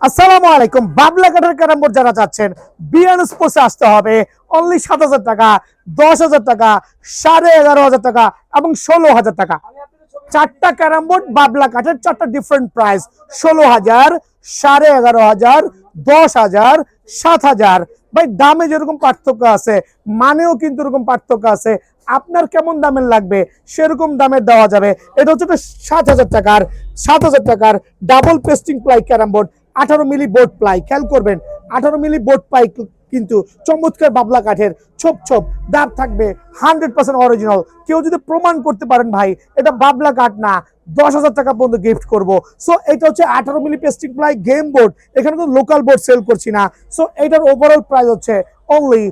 আসসালামু আলাইকুম। বাবলা কাঠের ক্যারাম বোর্ড যারা চাচ্ছেন বিএন স্পোর্টসে আসতে হবে। অনলি 7,000 টাকা, 10,000 টাকা, 11,500 টাকা এবং 16,000 টাকা। চারটা ক্যারাম বোর্ড বাবলা কাঠের, চারটা ডিফারেন্ট প্রাইস। 16,000, 11,500, 10,000, 7,000। ভাই দামে যেরকম পার্থক্য আছে, মানেও কিন্তু এরকম পার্থক্য আছে। আপনার কেমন দামের লাগবে সেরকম দামের দেওয়া যাবে। এটা হচ্ছে 7,000 টাকার double pasting ply carrom board, 18 milli board ply. খেয়াল করবেন, 18 মিলি বোর্ড প্লাই কিন্তু চমৎকার বাবলা কাঠের, ছোপ ছোপ দাঁত থাকবে, 100% অরিজিনাল। কেউ যদি প্রমাণ করতে পারেন ভাই এটা বাবলা কাঠ না, 10,000 টাকা পর্যন্ত গিফট করব। সো এটা হচ্ছে 18 মিলি পেস্টিং প্লাই গেম বোর্ড। এখানে তো লোকাল বোর্ড সেল করছি না। সো এটার ওভারঅল প্রাইস হচ্ছে অনলি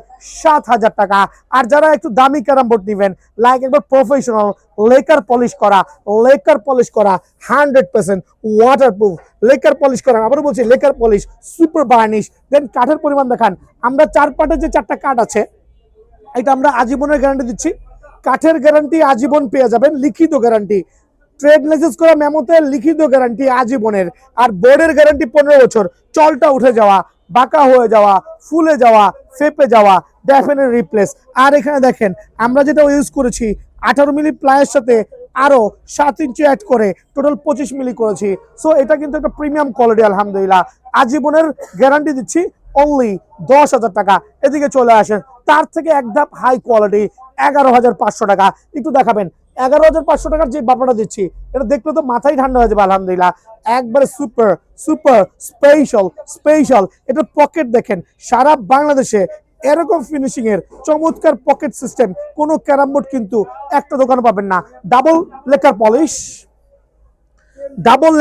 7,000 টাকা। আর যারা একটু দামি ক্যারাম বোর্ড নেবেন, লাইক একবার প্রফেশনাল লেকার পলিশ করা, 100% ওয়াটারপ্রুফ লেকার পলিশ করা, আবারও বলছি লেকার পলিশ, সুপার বার্নিশ। দেন কাঠের পরিমাণ দেখান। আমরা চার পাটের যে চারটা কাঠ আছে এটা আমরা আজীবনের গ্যারান্টি দিচ্ছি। কাঠের গ্যারান্টি আজীবন পেয়ে যাবেন, লিখিত গ্যারান্টি। ট্রেড লাইসেন্স করা মেমোতে লিখিত গ্যারান্টি আজীবনের। আর বোর্ডের গ্যারান্টি 15 বছর। চলটা উঠে যাওয়া, বাঁকা হয়ে যাওয়া, ফুলে যাওয়া, ফেপে যাওয়া, ডেফিনেট রিপ্লেস। আর এখানে দেখেন আমরা যেটা ইউজ করেছি 18 মিলি প্লাইয়ের সাথে আরো 7 ইঞ্চি অ্যাড করে টোটাল 25 মিলি করেছি। সো এটা কিন্তু একটা প্রিমিয়াম কোয়ালিটি আলহামদুলিল্লাহ। আজীবনের গ্যারান্টি দিচ্ছি অনলি 10,000 টাকা। এদিকে চলে আসেন, তার থেকে এক ধাপ হাই কোয়ালিটি 11,500 টাকা। একটু দেখাবেন 11,500 টাকার যে বাপাটা দিচ্ছি, এটা দেখলে তো মাথায় ঠান্ডা হয়ে যাবে আলহামদুলিল্লাহ। একবারে সুপার সুপার স্পেশাল। এটা পকেট দেখেন, সারা বাংলাদেশে এরকম ফিনিশিং এর চমৎকার পকেট সিস্টেম কোনো ক্যারাম বোর্ড কিন্তু একটা দোকানে পাবেন না। ডাবল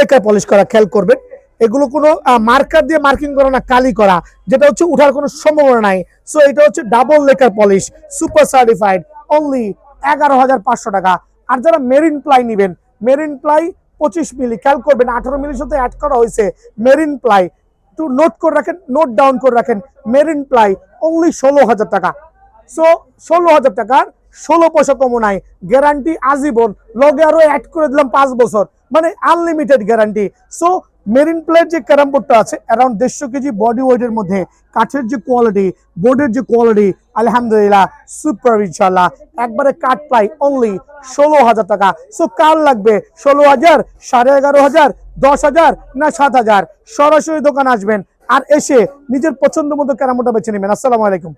লেকার পলিশ করা, খেয়াল করবেন। এগুলো কোনো মার্কার দিয়ে মার্কিং করা না, কালি করা, যেটা হচ্ছে উঠার কোনো সম্ভাবনা নাই। সো এটা হচ্ছে double lacquer polish, super certified, only 11,500 টাকা। আর যারা মেরিন প্লাই নেবেন, মেরিন প্লাই 25 মিলি, খেয়াল করবেন 18 মিলির সাথে অ্যাড করা হয়েছে মেরিন প্লাই। একটু নোট করে রাখেন, নোট ডাউন করে রাখেন, মেরিন প্লাই অনলি 16,000 টাকা। সো 16,000 টাকার 16 পয়সা কমও নাই, গ্যারান্টি আজীবন, লগে আরো অ্যাড করে দিলাম 5 বছর, মানে unlimited guarantee. So marine plate যে ক্যারাম বোর্ডটা আছে অ্যারাউন্ড 150 কেজি বডি ওয়েটের মধ্যে, কাঠের যে কোয়ালিটি, বোর্ডের যে কোয়ালিটি, আলহামদুলিল্লাহ সুপার ইনশাল্লাহ। একবারে কাঠ প্লাই অনলি 16,000 টাকা। সো কার লাগবে 16,000, 11,500, 10,000 না 7,000? সরাসরি দোকান আসবেন আর এসে নিজের পছন্দ মতো ক্যারাম বোর্ডটা বেছে নেবেন। আসসালামু আলাইকুম।